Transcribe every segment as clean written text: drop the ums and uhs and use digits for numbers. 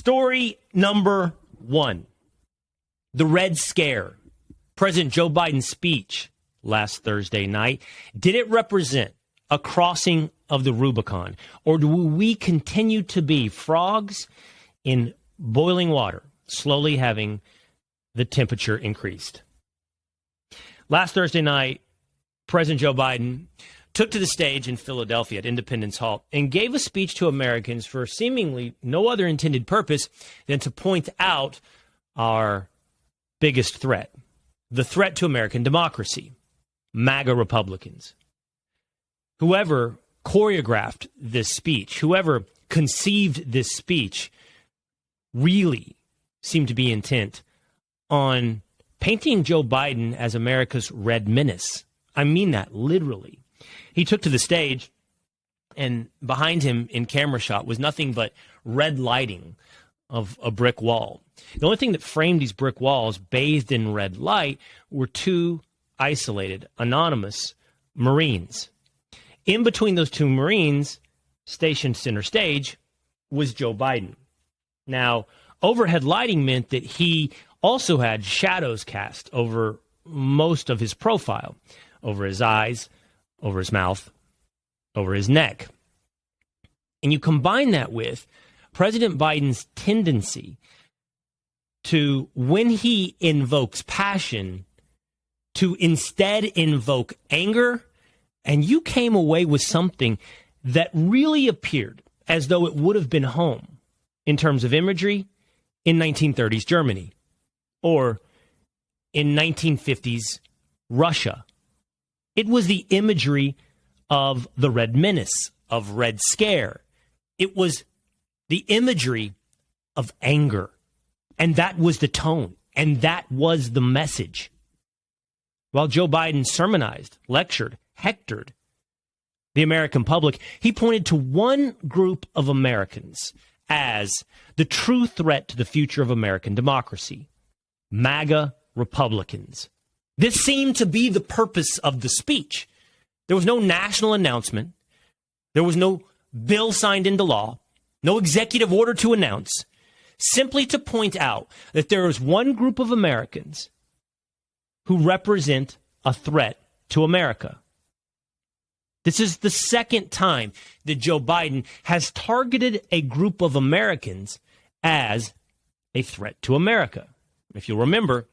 Story number one, the Red Scare. President Joe Biden's speech last Thursday night. Did it represent a crossing of the Rubicon? Or do we continue to be frogs in boiling water, slowly having the temperature increased? Last Thursday night, President Joe Biden took to the stage in Philadelphia at Independence Hall and gave a speech to Americans for seemingly no other intended purpose than to point out our biggest threat, the threat to American democracy, MAGA Republicans. Whoever choreographed this speech, whoever conceived this speech, really seemed to be intent on painting Joe Biden as America's red menace. I mean that literally. He took to the stage, and behind him in camera shot was nothing but red lighting of a brick wall. The only thing that framed these brick walls, bathed in red light, were two isolated, anonymous Marines. In between those two Marines, stationed center stage, was Joe Biden. Now, overhead lighting meant that he also had shadows cast over most of his profile, over his eyes, over his mouth, over his neck. And you combine that with President Biden's tendency to, when he invokes passion, to instead invoke anger, and you came away with something that really appeared as though it would have been home in terms of imagery in 1930s Germany or in 1950s Russia. It was the imagery of the Red Menace, of Red Scare. It was the imagery of anger. And that was the tone. And that was the message. While Joe Biden sermonized, lectured, hectored the American public, he pointed to one group of Americans as the true threat to the future of American democracy: MAGA Republicans. This seemed to be the purpose of the speech. There was no national announcement. There was no bill signed into law, no executive order to announce, simply to point out that there is one group of Americans who represent a threat to America. This is the second time that Joe Biden has targeted a group of Americans as a threat to America. If you'll remember,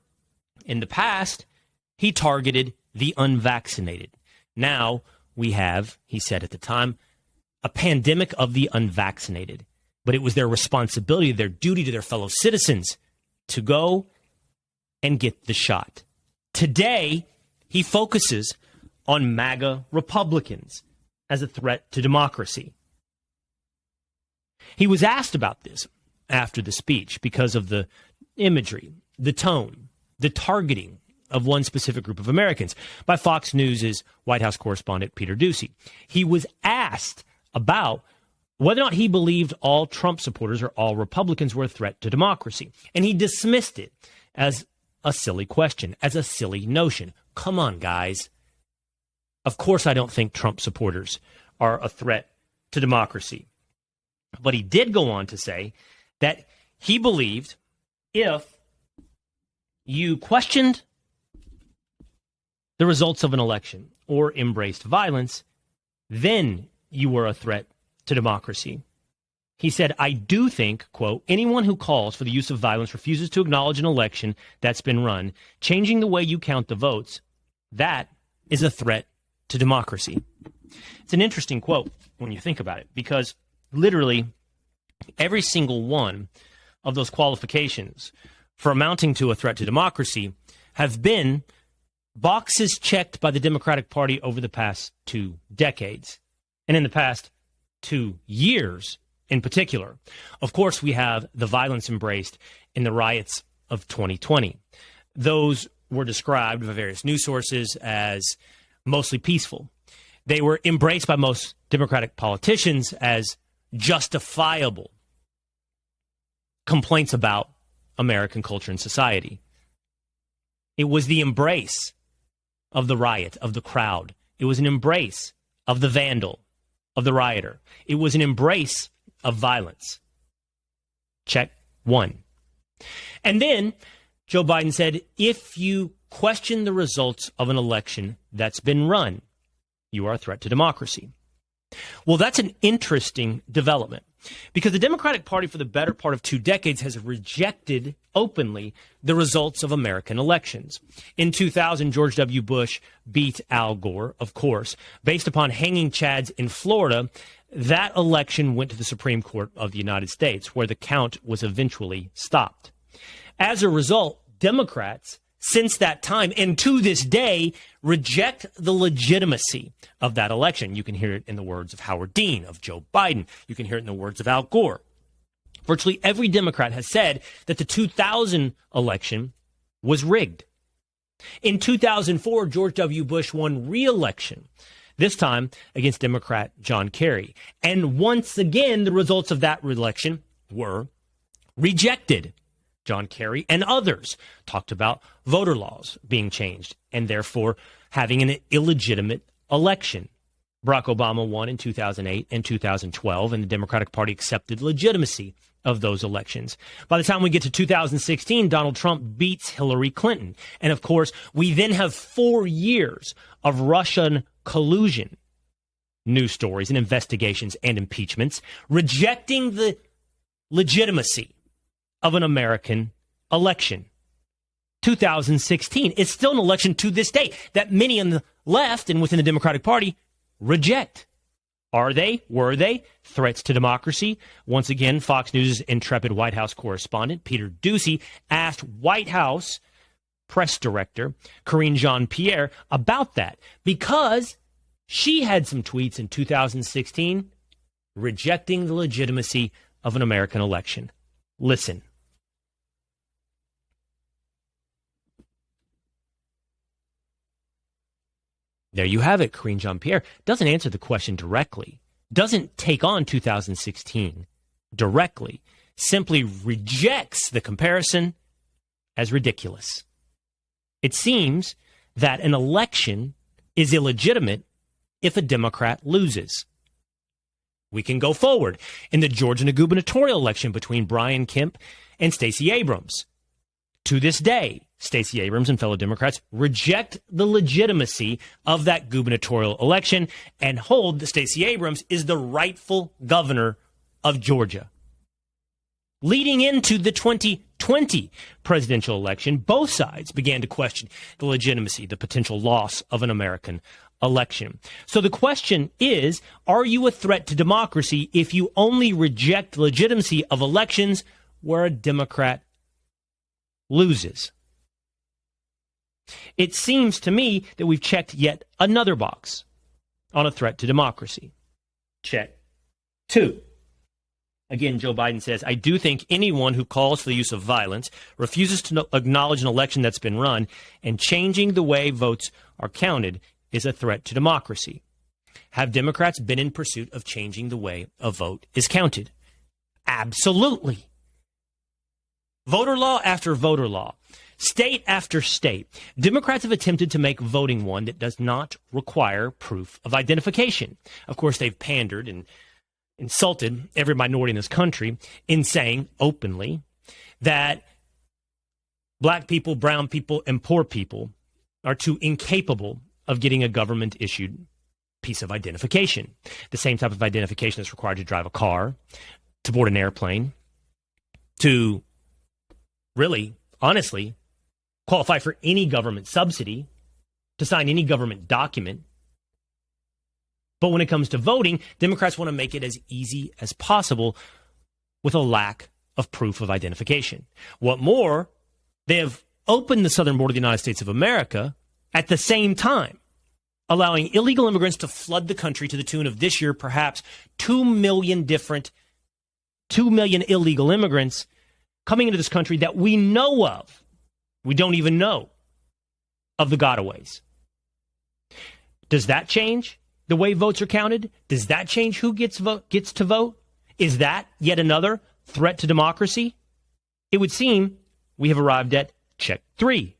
in the past, he targeted the unvaccinated. Now we have, he said at the time, a pandemic of the unvaccinated. But it was their responsibility, their duty to their fellow citizens to go and get the shot. Today, he focuses on MAGA Republicans as a threat to democracy. He was asked about this after the speech because of the imagery, the tone, the targeting of one specific group of Americans by Fox News' White House correspondent Peter Doocy. He was asked about whether or not he believed all Trump supporters or all Republicans were a threat to democracy. And he dismissed it as a silly question, as a silly notion. Come on, guys. Of course I don't think Trump supporters are a threat to democracy. But he did go on to say that he believed if you questioned the results of an election or embraced violence, then you were a threat to democracy. He said, I do think, quote, anyone who calls for the use of violence refuses to acknowledge an election that's been run, changing the way you count the votes, that is a threat to democracy. It's an interesting quote when you think about it, because literally every single one of those qualifications for amounting to a threat to democracy have been boxes checked by the Democratic Party over the past 2 decades. And in the past 2 years in particular. Of course, we have the violence embraced in the riots of 2020. Those were described by various news sources as mostly peaceful. They were embraced by most Democratic politicians as justifiable complaints about American culture and society. It was the embrace of the riot, of the crowd. It was an embrace of the vandal, of the rioter. It was an embrace of violence. Check, won. And then Joe Biden said, if you question the results of an election that's been run, you are a threat to democracy. Well, that's an interesting development because the Democratic Party for the better part of 2 decades has rejected openly the results of American elections. In 2000, George W. Bush beat Al Gore, of course. Based upon hanging chads in Florida, that election went to the Supreme Court of the United States, where the count was eventually stopped. As a result, Democrats, since that time and to this day, reject the legitimacy of that election. You can hear it in the words of Howard Dean, of Joe Biden. You can hear it in the words of Al Gore. Virtually every Democrat has said that the 2000 election was rigged. In 2004, George W. Bush won re-election, this time against Democrat John Kerry. And once again, the results of that election were rejected. John Kerry and others talked about voter laws being changed and therefore having an illegitimate election. Barack Obama won in 2008 and 2012, and the Democratic Party accepted legitimacy of those elections. By the time we get to 2016, Donald Trump beats Hillary Clinton. And of course, we then have 4 years of Russian collusion, news stories and investigations and impeachments, rejecting the legitimacy of an American election. 2016 is still an election to this day that many on the left and within the Democratic Party reject. Were they threats to democracy? Once again, Fox News' intrepid White House correspondent Peter Doocy asked White House press director Karine Jean-Pierre about that because she had some tweets in 2016 rejecting the legitimacy of an American election. Listen. There you have it. Karine Jean-Pierre doesn't answer the question directly, doesn't take on 2016 directly, simply rejects the comparison as ridiculous. It seems that an election is illegitimate if a Democrat loses. We can go forward. In the Georgia gubernatorial election between Brian Kemp and Stacey Abrams, to this day, Stacey Abrams and fellow Democrats reject the legitimacy of that gubernatorial election and hold that Stacey Abrams is the rightful governor of Georgia. Leading into the 2020 presidential election, both sides began to question the legitimacy, the potential loss of an American election. So the question is, are you a threat to democracy if you only reject the legitimacy of elections where a Democrat loses? It seems to me that we've checked yet another box on a threat to democracy. Check 2. Again, Joe Biden says, I do think anyone who calls for the use of violence, refuses to acknowledge an election that's been run, and changing the way votes are counted is a threat to democracy. Have Democrats been in pursuit of changing the way a vote is counted? Absolutely. Voter law after voter law, state after state, Democrats have attempted to make voting one that does not require proof of identification. Of course, they've pandered and insulted every minority in this country in saying openly that black people, brown people, and poor people are too incapable of getting a government-issued piece of identification. The same type of identification that's required to drive a car, to board an airplane, to really, honestly, qualify for any government subsidy, to sign any government document. But when it comes to voting, Democrats want to make it as easy as possible with a lack of proof of identification. What more, they have opened the southern border of the United States of America at the same time, allowing illegal immigrants to flood the country to the tune of this year, perhaps 2 million illegal immigrants coming into this country that we know of. We don't even know of the gotaways. Does that change the way votes are counted? Does that change who gets to vote? Is that yet another threat to democracy? It would seem we have arrived at check 3.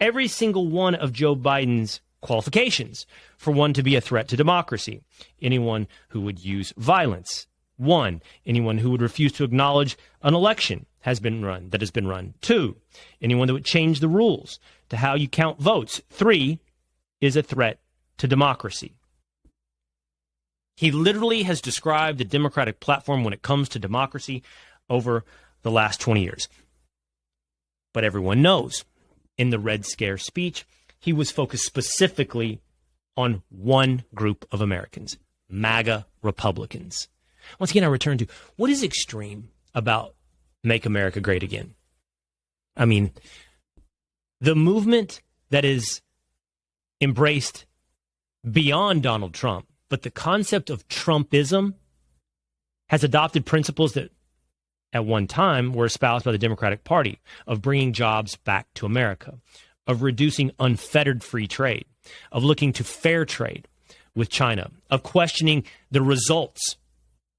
Every single one of Joe Biden's qualifications for one to be a threat to democracy. Anyone who would use violence, 1, anyone who would refuse to acknowledge an election that has been run. 2, anyone that would change the rules to how you count votes. 3 is a threat to democracy. He literally has described the Democratic platform when it comes to democracy over the last 20 years. But everyone knows in the Red Scare speech, he was focused specifically on one group of Americans, MAGA Republicans. Once again, I return to what is extreme about Make America Great Again? I mean, the movement that is embraced beyond Donald Trump, but the concept of Trumpism has adopted principles that at one time were espoused by the Democratic Party of bringing jobs back to America, of reducing unfettered free trade, of looking to fair trade with China, of questioning the results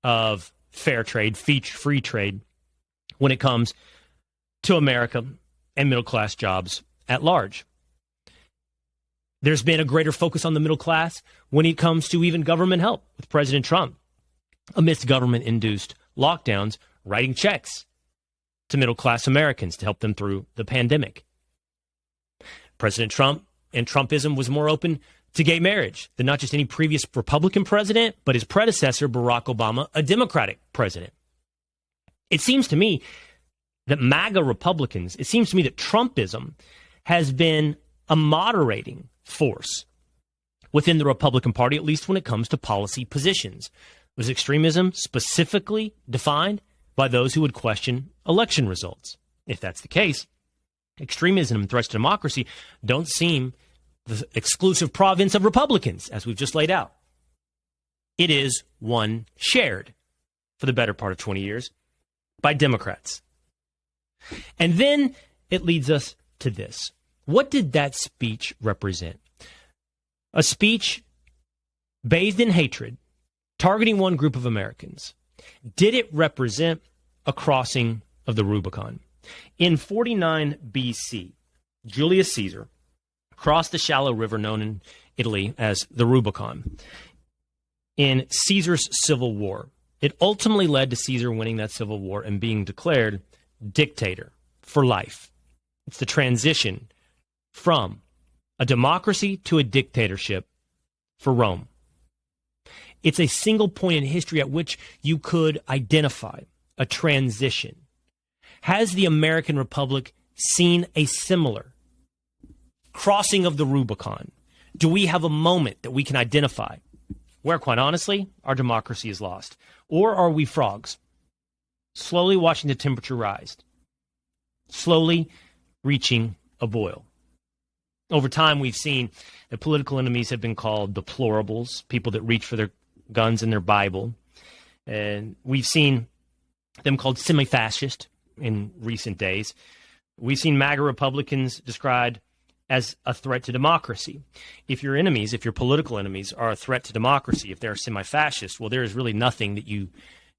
of fair trade, free trade when it comes to America and middle-class jobs at large. There's been a greater focus on the middle class when it comes to even government help with President Trump, amidst government-induced lockdowns, writing checks to middle-class Americans to help them through the pandemic. President Trump and Trumpism was more open to gay marriage than not just any previous Republican president, but his predecessor, Barack Obama, a Democratic president. It seems to me that MAGA Republicans, it seems to me that Trumpism has been a moderating force within the Republican Party, at least when it comes to policy positions. Was extremism specifically defined by those who would question election results? If that's the case, extremism and threats to democracy don't seem the exclusive province of Republicans, as we've just laid out. It is one shared for the better part of 20 years by Democrats. And then it leads us to this. What did that speech represent? A speech bathed in hatred, targeting one group of Americans. Did it represent a crossing of the Rubicon? In 49 BC, Julius Caesar crossed the shallow river known in Italy as the Rubicon. In Caesar's civil war, it ultimately led to Caesar winning that civil war and being declared dictator for life. It's the transition from a democracy to a dictatorship for Rome. It's a single point in history at which you could identify a transition. Has the American Republic seen a similar crossing of the Rubicon? Do we have a moment that we can identify where, quite honestly, our democracy is lost? Or are we frogs, slowly watching the temperature rise, slowly reaching a boil? Over time, we've seen that political enemies have been called deplorables, people that reach for their guns and their Bible. And we've seen them called semi-fascist in recent days. We've seen MAGA Republicans described as a threat to democracy. If your enemies, if your political enemies are a threat to democracy, if they're semi-fascist, well, there is really nothing that you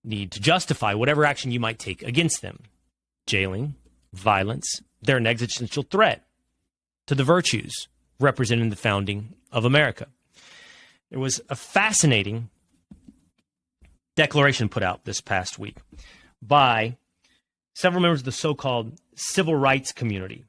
need to justify whatever action you might take against them. Jailing, violence, they're an existential threat to the virtues represented in the founding of America. There was a fascinating declaration put out this past week by several members of the so-called civil rights community.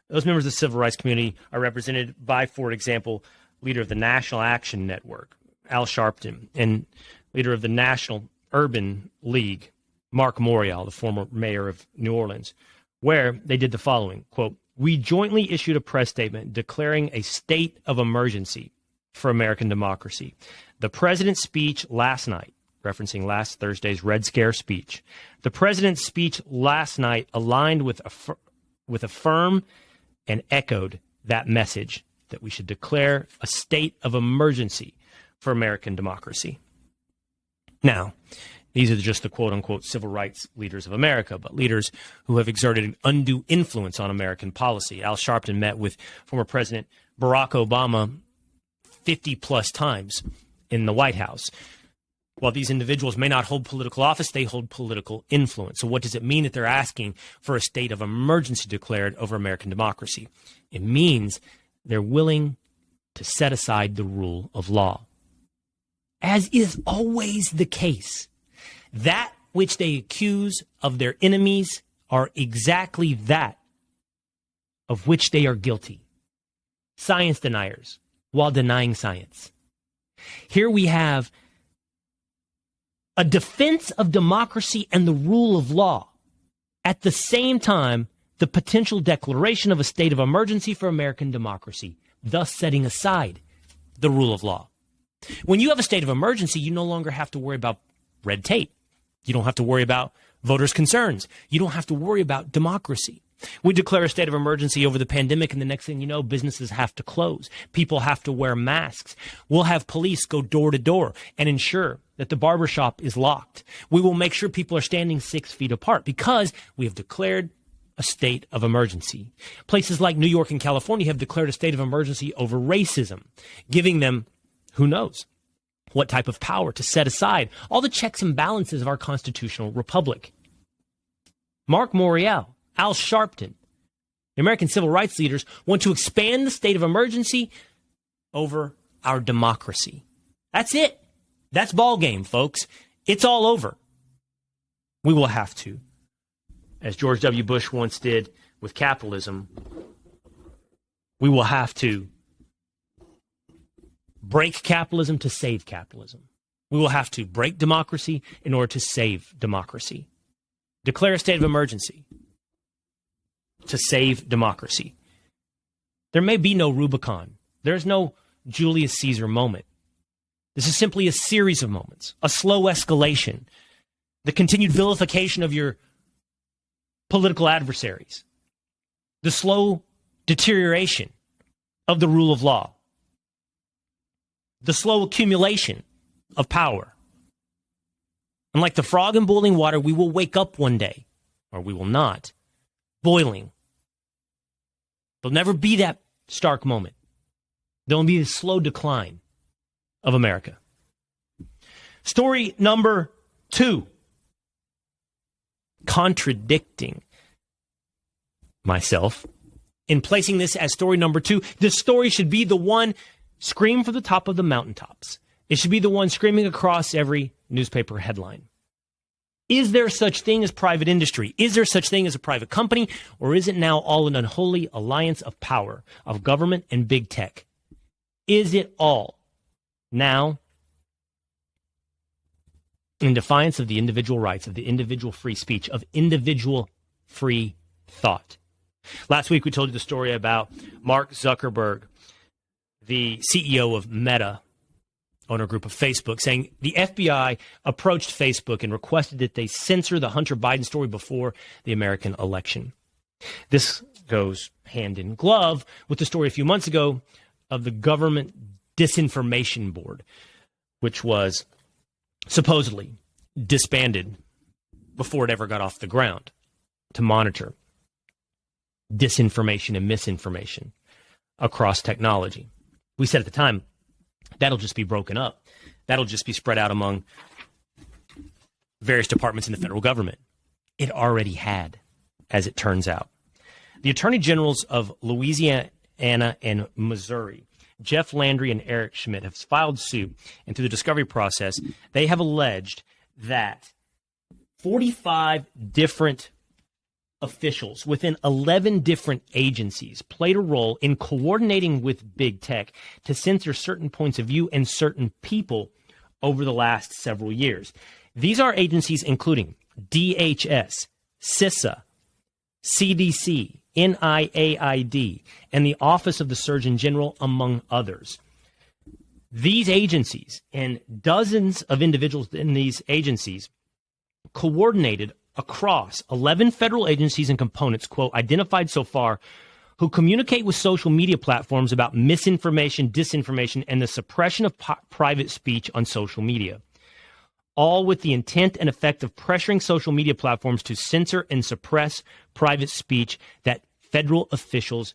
Those members of the civil rights community are represented by, for example, leader of the National Action Network, Al Sharpton, and leader of the National Urban League, Mark Morial, the former mayor of New Orleans, where they did the following, quote, "We jointly issued a press statement declaring a state of emergency for American democracy. The president's speech last night," referencing last Thursday's Red Scare speech, "the president's speech last night aligned with a firm and echoed that message that we should declare a state of emergency for American democracy." Now, these are just the quote-unquote civil rights leaders of America, but leaders who have exerted undue influence on American policy. Al Sharpton met with former President Barack Obama 50-plus times in the White House. While these individuals may not hold political office, they hold political influence. So what does it mean that they're asking for a state of emergency declared over American democracy? It means they're willing to set aside the rule of law. As is always the case, That which they accuse of their enemies are exactly that of which they are guilty. Science deniers, while denying science. Here we have a defense of democracy and the rule of law. At the same time, the potential declaration of a state of emergency for American democracy, thus setting aside the rule of law. When you have a state of emergency, you no longer have to worry about red tape. You don't have to worry about voters' concerns. You don't have to worry about democracy. We declare a state of emergency over the pandemic, and the next thing you know, businesses have to close. People have to wear masks. We'll have police go door to door and ensure that the barbershop is locked. We will make sure people are standing 6 feet apart because we have declared a state of emergency. Places like New York and California have declared a state of emergency over racism, giving them, who knows, what type of power to set aside all the checks and balances of our constitutional republic. Mark Morial, Al Sharpton, the American civil rights leaders want to expand the state of emergency over our democracy. That's it. That's ball game, folks. It's all over. We will have to, as George W. Bush once did with capitalism, we will have to break capitalism to save capitalism. We will have to break democracy in order to save democracy. Declare a state of emergency to save democracy. There may be no Rubicon. There's no Julius Caesar moment. This is simply a series of moments, a slow escalation, the continued vilification of your political adversaries, the slow deterioration of the rule of law, the slow accumulation of power. And like the frog in boiling water, we will wake up one day, or we will not, boiling. There'll never be that stark moment. There'll be a slow decline of America. Story number 2. Contradicting myself in placing this as story number 2. The story should be the one scream from the top of the mountaintops. It should be the one screaming across every newspaper headline. Is there such thing as private industry? Is there such thing as a private company? Or is it now all an unholy alliance of power, of government and big tech? Is it all now in defiance of the individual rights, of the individual free speech, of individual free thought? Last week we told you the story about Mark Zuckerberg, the CEO of Meta, owner group of Facebook, saying the FBI approached Facebook and requested that they censor the Hunter Biden story before the American election. This goes hand in glove with the story a few months ago of the government disinformation board, which was supposedly disbanded before it ever got off the ground to monitor disinformation and misinformation across technology. We said at the time, that'll just be broken up. That'll just be spread out among various departments in the federal government. It already had, as it turns out. The attorney generals of Louisiana and Missouri, Jeff Landry and Eric Schmidt, have filed suit, and through the discovery process, they have alleged that 45 different officials within 11 different agencies played a role in coordinating with big tech to censor certain points of view and certain people over the last several years. These are agencies including DHS, CISA, CDC, NIAID, and the Office of the Surgeon General, among others. These agencies and dozens of individuals in these agencies coordinated across 11 federal agencies and components, quote, identified so far, who communicate with social media platforms about misinformation, disinformation, and the suppression of private speech on social media, all with the intent and effect of pressuring social media platforms to censor and suppress private speech that federal officials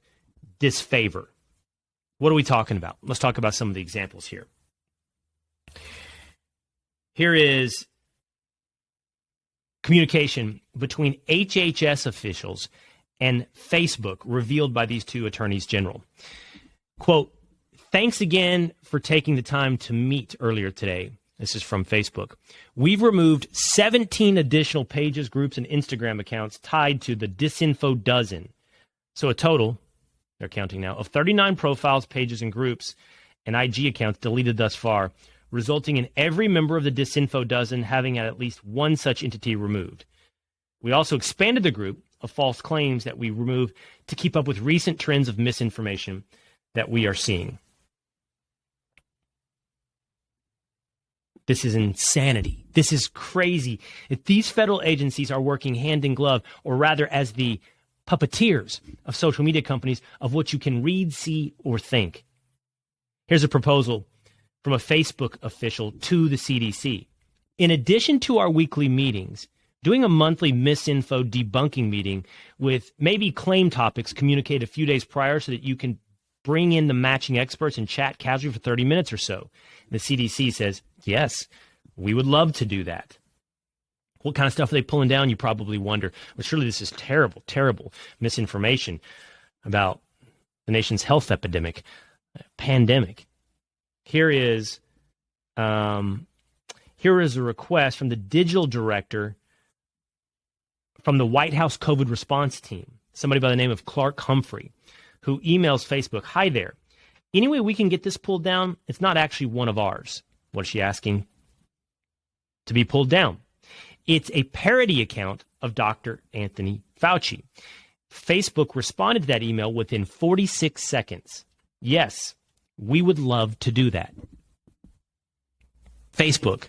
disfavor. What are we talking about? Let's talk about some of the examples here. Here is communication between HHS officials and Facebook revealed by these two attorneys general. Quote, "Thanks again for taking the time to meet earlier today. This is from Facebook. We've removed 17 additional pages, groups, and Instagram accounts tied to the Disinfo Dozen. So a total, they're counting now, of 39 profiles, pages, and groups and IG accounts deleted thus far, resulting in every member of the Disinfo Dozen having at least one such entity removed. We also expanded the group of false claims that we removed to keep up with recent trends of misinformation that we are seeing. This is insanity. This is crazy. If these federal agencies are working hand in glove, or rather as the puppeteers of social media companies of what you can read, see, or think. Here's a proposal from a Facebook official to the CDC. In addition to our weekly meetings, doing a monthly misinfo debunking meeting with maybe claim topics communicated a few days prior so that you can bring in the matching experts and chat casually for 30 minutes or so. The CDC says, yes, we would love to do that. What kind of stuff are they pulling down? You probably wonder. But surely this is terrible, terrible misinformation about the nation's health epidemic, pandemic. Here is a request from the digital director from the White House COVID response team, somebody by the name of Clark Humphrey, who emails Facebook, "Hi there. Any way we can get this pulled down? It's not actually one of ours." What is she asking to be pulled down? It's a parody account of Dr. Anthony Fauci. Facebook responded to that email within 46 seconds. Yes, we would love to do that. Facebook,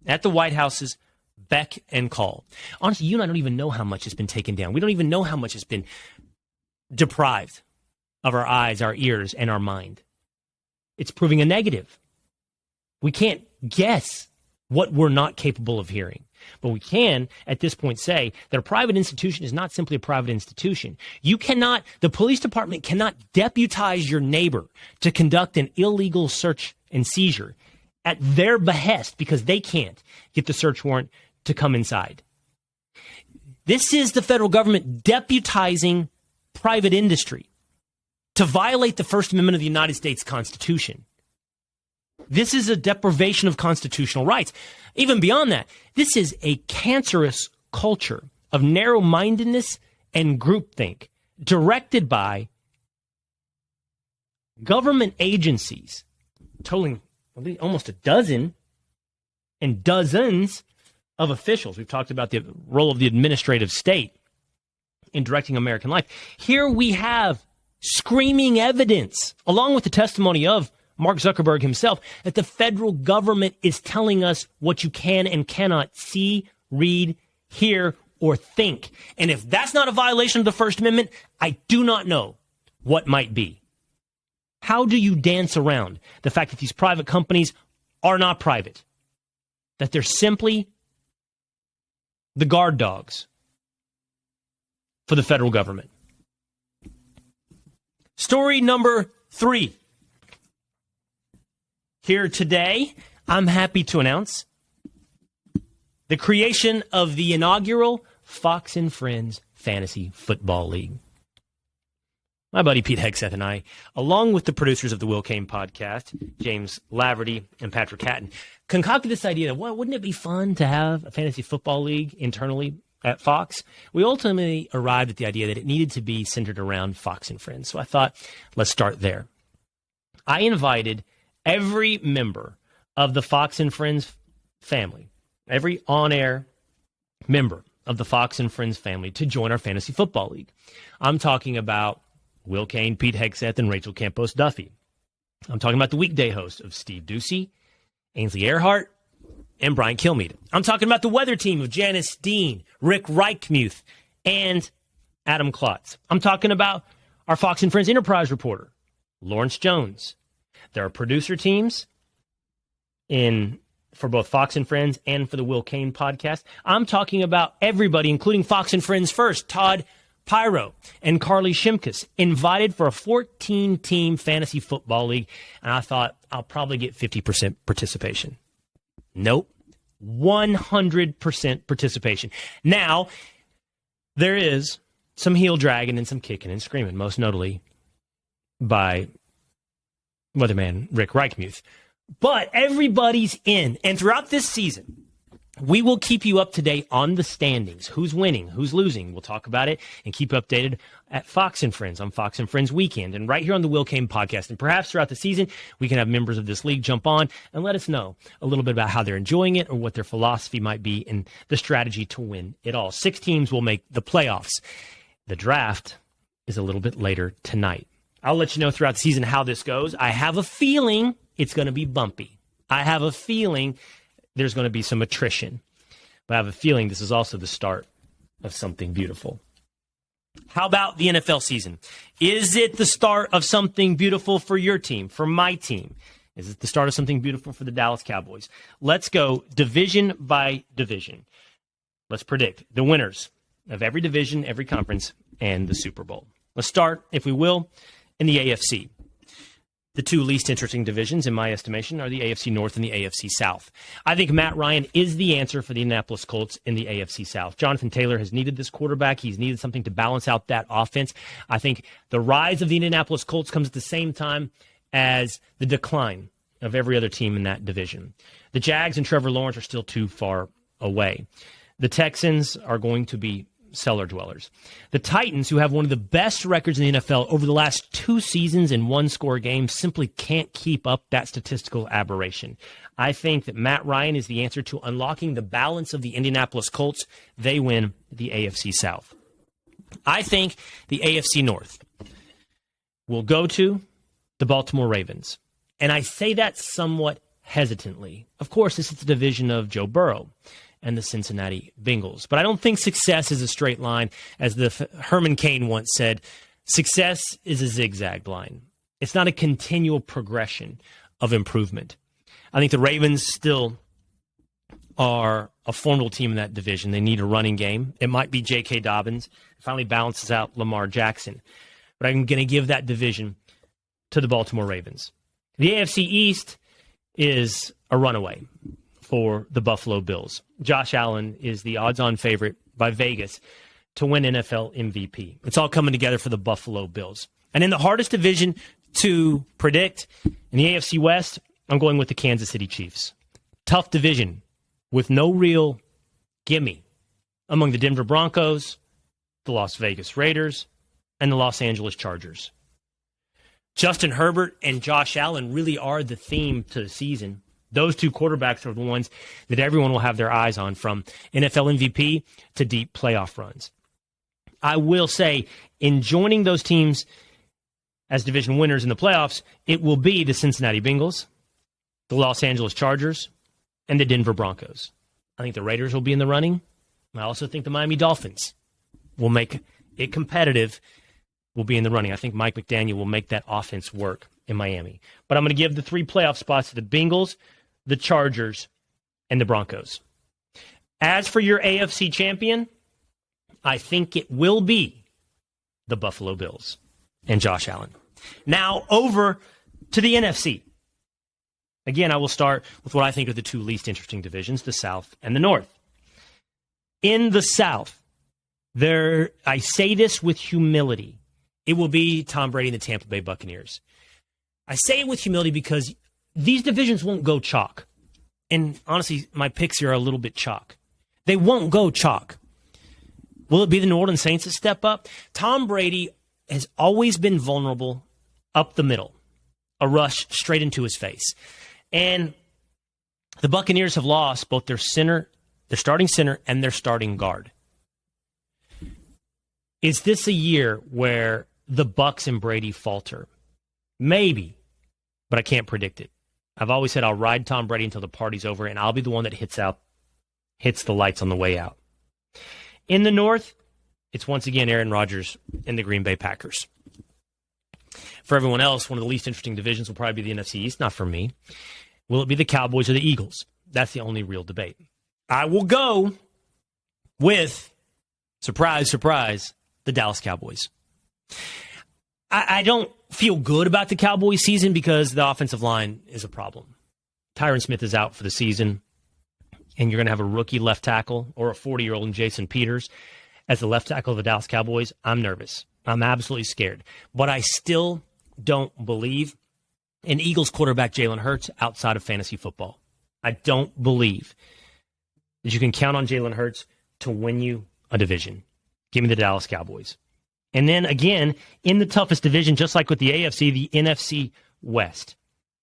at the White House's beck and call. Honestly, you and I don't even know how much has been taken down. We don't even know how much has been deprived of our eyes, our ears, and our mind. It's proving a negative. We can't guess what we're not capable of hearing. But we can, at this point, say that a private institution is not simply a private institution. The police department cannot deputize your neighbor to conduct an illegal search and seizure at their behest because they can't get the search warrant to come inside. This is the federal government deputizing private industry to violate the First Amendment of the United States Constitution. This is a deprivation of constitutional rights. Even beyond that, this is a cancerous culture of narrow-mindedness and groupthink directed by government agencies, totaling almost a dozen and dozens of officials. We've talked about the role of the administrative state in directing American life. Here we have screaming evidence, along with the testimony of Mark Zuckerberg himself, that the federal government is telling us what you can and cannot see, read, hear, or think. And if that's not a violation of the First Amendment, I do not know what might be. How do you dance around the fact that these private companies are not private? That they're simply the guard dogs for the federal government. Story number 3. Here today, I'm happy to announce the creation of the inaugural Fox and Friends Fantasy Football League. My buddy Pete Hegseth and I, along with the producers of the Will Cain podcast, James Laverty and Patrick Hatton, concocted this idea that, well, wouldn't it be fun to have a fantasy football league internally at Fox? We ultimately arrived at the idea that it needed to be centered around Fox and Friends. So I thought, let's start there. I invited every member of the Fox and Friends family, every on-air member of the Fox and Friends family to join our fantasy football league. I'm talking about Will Cain, Pete Hegseth, and Rachel Campos Duffy. I'm talking about the weekday host of Steve Ducey, Ainsley Earhart, and Brian Kilmeade. I'm talking about the weather team of Janice Dean, Rick Reichmuth, and Adam Klotz. I'm talking about our Fox and Friends Enterprise reporter, Lawrence Jones. There are producer teams for both Fox and Friends and for the Will Cain podcast. I'm talking about everybody, including Fox and Friends First, Todd Pyro and Carly Shimkus, invited for a 14-team fantasy football league. And I thought, I'll probably get 50% participation. Nope. 100% participation. Now, there is some heel dragging and some kicking and screaming, most notably by weatherman Rick Reichmuth. But everybody's in. And throughout this season, we will keep you up to date on the standings, who's winning, who's losing. We'll talk about it and keep you updated at Fox and Friends on Fox and Friends Weekend and right here on the Will Cain podcast. And perhaps throughout the season, we can have members of this league jump on and let us know a little bit about how they're enjoying it or what their philosophy might be and the strategy to win it all. 6 teams will make the playoffs. The draft is a little bit later tonight. I'll let you know throughout the season how this goes. I have a feeling it's going to be bumpy. I have a feeling there's going to be some attrition. But I have a feeling this is also the start of something beautiful. How about the NFL season? Is it the start of something beautiful for your team, for my team? Is it the start of something beautiful for the Dallas Cowboys? Let's go division by division. Let's predict the winners of every division, every conference, and the Super Bowl. Let's start, if we will, in the AFC. The 2 least interesting divisions, in my estimation, are the AFC North and the AFC South. I think Matt Ryan is the answer for the Indianapolis Colts in the AFC South. Jonathan Taylor has needed this quarterback. He's needed something to balance out that offense. I think the rise of the Indianapolis Colts comes at the same time as the decline of every other team in that division. The Jags and Trevor Lawrence are still too far away. The Texans are going to be cellar dwellers. The Titans, who have one of the best records in the NFL over the last 2 seasons in one-score games, simply can't keep up that statistical aberration. I think that Matt Ryan is the answer to unlocking the balance of the Indianapolis Colts. They win the AFC South. I think the AFC North will go to the Baltimore Ravens. And I say that somewhat hesitantly. Of course, this is the division of Joe Burrow and the Cincinnati Bengals. But I don't think success is a straight line. As the Herman Cain once said, success is a zigzag line. It's not a continual progression of improvement. I think the Ravens still are a formidable team in that division. They need a running game. It might be J.K. Dobbins. It finally balances out Lamar Jackson. But I'm going to give that division to the Baltimore Ravens. The AFC East is a runaway for the Buffalo Bills. Josh Allen is the odds-on favorite by Vegas to win NFL MVP. It's all coming together for the Buffalo Bills. And in the hardest division to predict, in the AFC West, I'm going with the Kansas City Chiefs. Tough division with no real gimme among the Denver Broncos, the Las Vegas Raiders, and the Los Angeles Chargers. Justin Herbert and Josh Allen really are the theme to the season. Those 2 quarterbacks are the ones that everyone will have their eyes on, from NFL MVP to deep playoff runs. I will say, in joining those teams as division winners in the playoffs, it will be the Cincinnati Bengals, the Los Angeles Chargers, and the Denver Broncos. I think the Raiders will be in the running. I also think the Miami Dolphins will make it competitive, will be in the running. I think Mike McDaniel will make that offense work in Miami. But I'm going to give the 3 playoff spots to the Bengals, the Chargers, and the Broncos. As for your AFC champion, I think it will be the Buffalo Bills and Josh Allen. Now over to the NFC. Again, I will start with what I think are the 2 least interesting divisions, the South and the North. In the South, I say this with humility, it will be Tom Brady and the Tampa Bay Buccaneers. I say it with humility because these divisions won't go chalk. And honestly, my picks here are a little bit chalk. They won't go chalk. Will it be the New Orleans Saints that step up? Tom Brady has always been vulnerable up the middle, a rush straight into his face. And the Buccaneers have lost both their starting center, and their starting guard. Is this a year where the Bucs and Brady falter? Maybe, but I can't predict it. I've always said I'll ride Tom Brady until the party's over, and I'll be the one that hits the lights on the way out. In the North, it's once again Aaron Rodgers and the Green Bay Packers. For everyone else, one of the least interesting divisions will probably be the NFC East, not for me. Will it be the Cowboys or the Eagles? That's the only real debate. I will go with, surprise, surprise, the Dallas Cowboys. I don't feel good about the Cowboys season because the offensive line is a problem. Tyron Smith is out for the season, and you're going to have a rookie left tackle or a 40-year-old Jason Peters as the left tackle of the Dallas Cowboys. I'm nervous. I'm absolutely scared. But I still don't believe an Eagles quarterback, Jalen Hurts, outside of fantasy football. I don't believe that you can count on Jalen Hurts to win you a division. Give me the Dallas Cowboys. And then again, in the toughest division, just like with the AFC, the NFC West.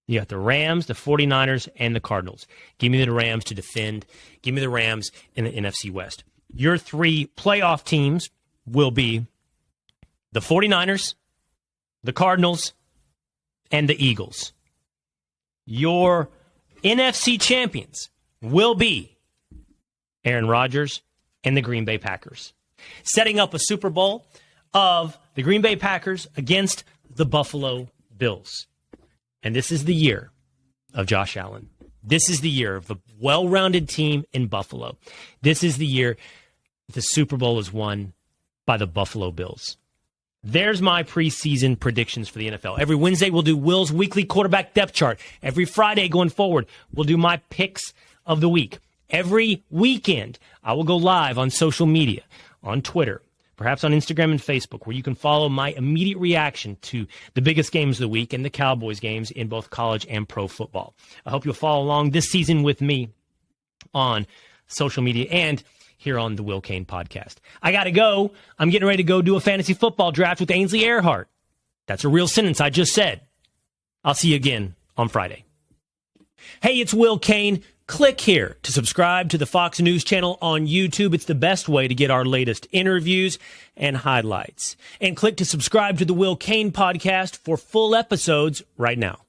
You got the Rams, the 49ers, and the Cardinals. Give me the Rams to defend. Give me the Rams in the NFC West. Your three playoff teams will be the 49ers, the Cardinals, and the Eagles. Your NFC champions will be Aaron Rodgers and the Green Bay Packers, setting up a Super Bowl of the Green Bay Packers against the Buffalo Bills. And this is the year of Josh Allen. This is the year of a well-rounded team in Buffalo. This is the year the Super Bowl is won by the Buffalo Bills. There's my preseason predictions for the NFL. Every Wednesday, we'll do Will's weekly quarterback depth chart. Every Friday going forward, we'll do my picks of the week. Every weekend, I will go live on social media, on Twitter, perhaps on Instagram and Facebook, where you can follow my immediate reaction to the biggest games of the week and the Cowboys games in both college and pro football. I hope you'll follow along this season with me on social media and here on the Will Cain podcast. I got to go. I'm getting ready to go do a fantasy football draft with Ainsley Earhart. That's a real sentence I just said. I'll see you again on Friday. Hey, it's Will Cain. Click here to subscribe to the Fox News channel on YouTube. It's the best way to get our latest interviews and highlights. And click to subscribe to the Will Cain podcast for full episodes right now.